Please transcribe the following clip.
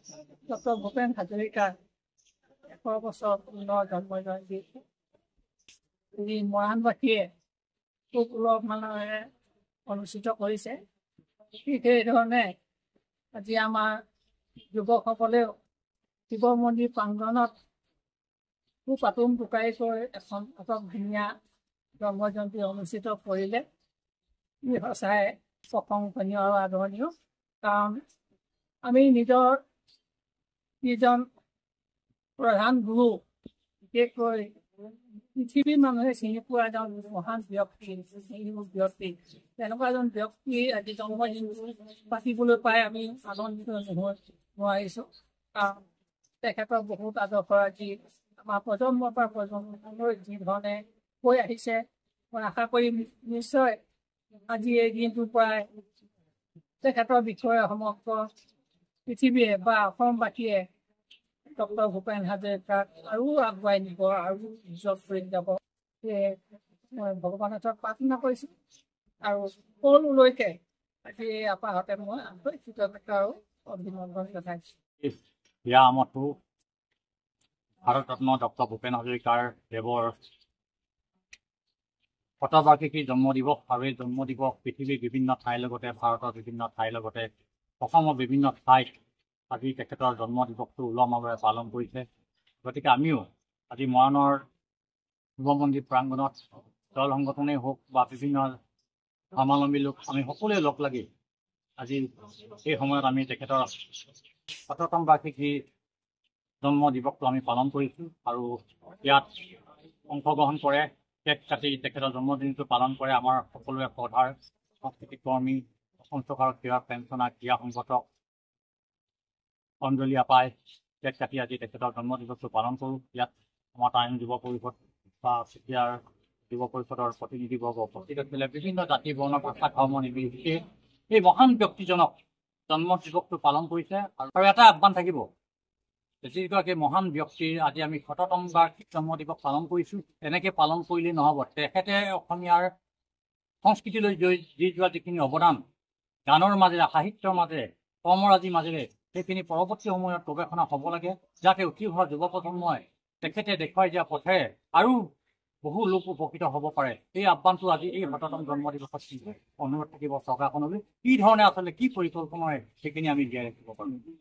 Doctor Bhupen হাজৰিকাৰ 100 বছৰ পূৰ্ণ জন্ম জয়ন্তী যি মৰাণবাসীয়ে খুব উলহ মালহেৰে অনুষ্ঠিত কৰিছে। ঠিক সেইধৰণে আজি আমাৰ যুৱকসকলেও শিৱ মন্দিৰ প্ৰাংগণত খুব আতুম টোকাৰিকৈ এখন ধুনীয়া জন্ম জয়ন্তী অনুষ্ঠিত কৰিলে। ই সঁচাই প্ৰশংসনীয় আৰু আদৰণীয়, কাৰণ আমি নিজৰ যিজন প্ৰধান গুৰু, বিশেষকৈ পৃথিৱীৰ মানুহে চিনি পোৱা এজন মহান ব্যক্তি, তেনেকুৱা এজন ব্যক্তি আজি জন্মদিন পাতিবলৈ পাই আমি আনন্দিত নোৱাৰিছোঁ। কাৰণ তেখেতৰ বহুত আদৰ্শ আজি আমাৰ প্ৰজন্মৰ পৰা প্ৰজন্মলৈ যি ধৰণে কৈ আহিছে, মই আশা কৰিম নিশ্চয় আজি এই দিনটোৰ পৰাই তেখেতৰ বিষয়ে সমগ্ৰ পৃথিৱীয়ে বা অসমবাসীয়ে ডক্টৰ ভূপেন হাজৰিকাক আৰু আগুৱাই নিব আৰু নিজৰ কৰি যাব। সেয়ে মই ভগৱানৰ ওচৰত প্ৰাৰ্থনা কৰিছোঁ আৰু সকলোলৈকে আজি আপাহতে মই আন্তৰিক কৃতজ্ঞতা আৰু অভিনন্দন জনাইছোঁ। ইয়াৰ আমতো ভাৰতৰত্ন ডক্টৰ ভূপেন হাজৰিকাৰ দেৱৰ শতবাৰ্ষিকী জন্ম দিৱস, আৰু এই জন্ম দিৱস পৃথিৱীৰ বিভিন্ন ঠাইৰ লগতে ভাৰতৰ বিভিন্ন ঠাইৰ লগতে অসমৰ বিভিন্ন ঠাইত আজি তেখেতৰ জন্ম দিৱসটো উলহ মালহেৰে পালন কৰিছে। গতিকে আমিও আজি মৰাণৰ শিৱ মন্দিৰ প্ৰাংগণত দল সংগঠনেই হওক বা বিভিন্ন ধৰ্মাৱলম্বী লোক, আমি সকলোৱে লগ লাগি আজি এই সময়ত আমি তেখেতৰ ১০০তম বাৰ্ষিকী জন্ম দিৱসটো আমি পালন কৰিছোঁ আৰু ইয়াত অংশগ্ৰহণ কৰে, কেক কাটি তেখেতৰ জন্মদিনটো পালন কৰে আমাৰ সকলোৱে শ্ৰদ্ধাৰ সাংস্কৃতিক কৰ্মী, অসম চৰকাৰৰ ক্ৰীড়া পেঞ্চনাৰ ক্ৰীড়া সংগঠক অঞ্জলি আপাই কেক কাটি আজি তেখেতৰ জন্ম দিৱসটো পালন কৰোঁ। ইয়াত আমাৰ টাইম যুৱ পৰিষদ বা চেতিয়াৰ যুৱ পৰিষদৰ প্ৰতিনিধিবৰ্গ উপস্থিত আছিলে। বিভিন্ন জাতি বৰ্ণ ভাষা ধৰ্ম নিৰ্বিশেষে এই মহান ব্যক্তিজনক জন্ম দিৱসটো পালন কৰিছে। আৰু এটা আহ্বান থাকিব, যিগৰাকী মহান ব্যক্তিৰ আজি আমি ১০০তম বাৰ্ষিক জন্ম দিৱস পালন কৰিছোঁ, এনেকৈ পালন কৰিলেই নহ'ব। তেখেতে অসমীয়াৰ সংস্কৃতিলৈ দি যোৱা যিখিনি অৱদান, গানৰ মাজেৰে, সাহিত্যৰ মাজেৰে, কৰ্মৰাজিৰ মাজেৰে, সেইখিনি পৰৱৰ্তী সময়ত গৱেষণা হ'ব লাগে, যাতে উঠি অহা যুৱ প্ৰজন্মই তেখেতে দেখুৱাই দিয়া পথেৰে আৰু বহু লোক উপকৃত হ'ব পাৰে। এই আহ্বানটো আজি এই ১০০তম জন্ম দিৱসত অনুৰোধ থাকিব চৰকাৰখনলৈ, কি ধৰণে আচলতে কি পৰিকল্পনাৰে সেইখিনি আমি জীয়াই ৰাখিব পাৰোঁ।